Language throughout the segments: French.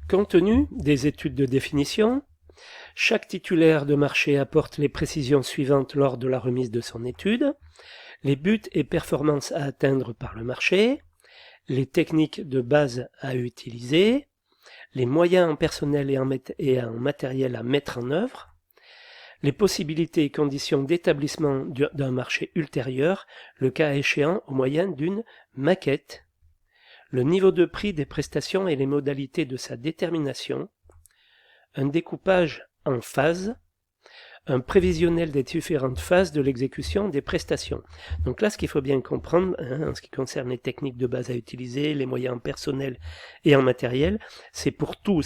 Contenu des études de définition. Chaque titulaire de marché apporte les précisions suivantes lors de la remise de son étude. Les buts et performances à atteindre par le marché, les techniques de base à utiliser, les moyens en personnel et en matériel à mettre en œuvre, les possibilités et conditions d'établissement d'un marché ultérieur, le cas échéant au moyen d'une maquette, le niveau de prix des prestations et les modalités de sa détermination, un découpage en phases, un prévisionnel des différentes phases de l'exécution des prestations. Donc là, ce qu'il faut bien comprendre, en ce qui concerne les techniques de base à utiliser, les moyens en personnel et en matériel, c'est pour tout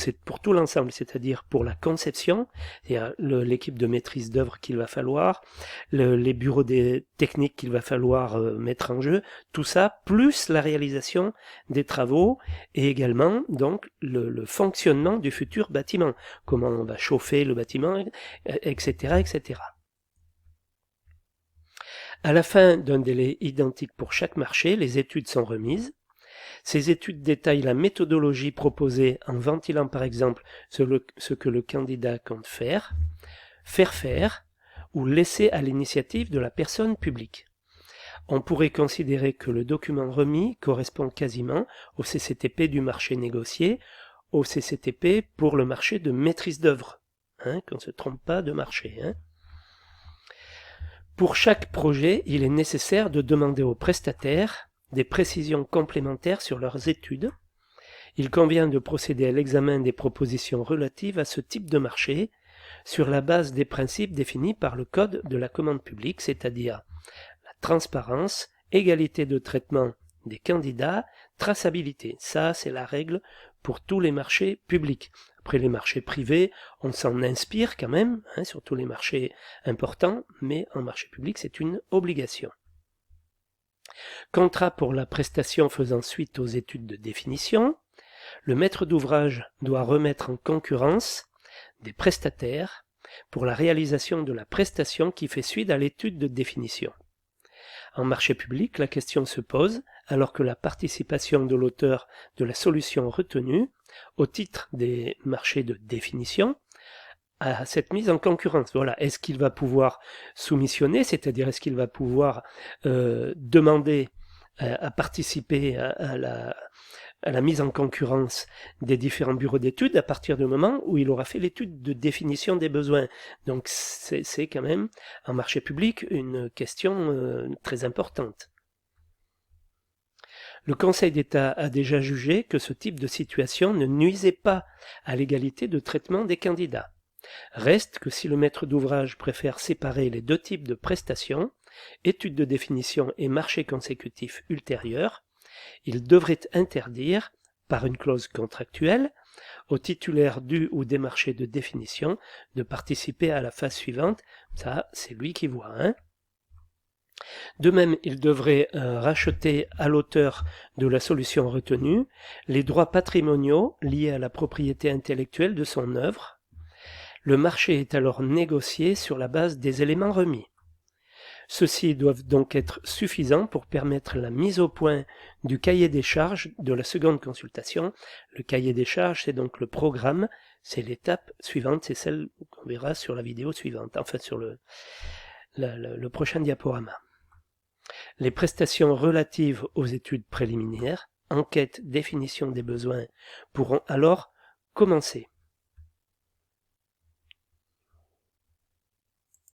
l'ensemble, c'est-à-dire pour la conception, l'équipe de maîtrise d'œuvre qu'il va falloir, les bureaux des techniques qu'il va falloir mettre en jeu, tout ça, plus la réalisation des travaux et également donc le fonctionnement du futur bâtiment, comment on va chauffer le bâtiment, etc. etc. À la fin d'un délai identique pour chaque marché, les études sont remises. Ces études détaillent la méthodologie proposée en ventilant par exemple ce que le candidat compte faire ou laisser à l'initiative de la personne publique. On pourrait considérer que le document remis correspond quasiment au CCTP du marché négocié, au CCTP pour le marché de maîtrise d'œuvre. Qu'on ne se trompe pas de marché. Pour chaque projet, il est nécessaire de demander aux prestataires des précisions complémentaires sur leurs études. Il convient de procéder à l'examen des propositions relatives à ce type de marché sur la base des principes définis par le Code de la commande publique, c'est-à-dire la transparence, égalité de traitement des candidats, traçabilité. Ça, c'est la règle pour tous les marchés publics. Après les marchés privés, on s'en inspire quand même, surtout les marchés importants, mais en marché public, c'est une obligation. Contrat pour la prestation faisant suite aux études de définition. Le maître d'ouvrage doit remettre en concurrence des prestataires pour la réalisation de la prestation qui fait suite à l'étude de définition. En marché public, la question se pose alors que la participation de l'auteur de la solution retenue au titre des marchés de définition à cette mise en concurrence. Voilà, est-ce qu'il va pouvoir soumissionner, c'est-à-dire est-ce qu'il va pouvoir demander à participer à la mise en concurrence des différents bureaux d'études à partir du moment où il aura fait l'étude de définition des besoins. Donc c'est quand même, en marché public, une question très importante. Le Conseil d'État a déjà jugé que ce type de situation ne nuisait pas à l'égalité de traitement des candidats. Reste que si le maître d'ouvrage préfère séparer les deux types de prestations, études de définition et marché consécutif ultérieur, il devrait interdire, par une clause contractuelle, au titulaire du ou des marchés de définition de participer à la phase suivante. Ça, c'est lui qui voit. De même, il devrait racheter à l'auteur de la solution retenue les droits patrimoniaux liés à la propriété intellectuelle de son œuvre. Le marché est alors négocié sur la base des éléments remis. Ceux-ci doivent donc être suffisants pour permettre la mise au point du cahier des charges de la seconde consultation. Le cahier des charges, c'est donc le programme, c'est l'étape suivante, c'est celle qu'on verra sur la vidéo suivante, en fait sur le prochain diaporama. Les prestations relatives aux études préliminaires, enquête, définition des besoins, pourront alors commencer.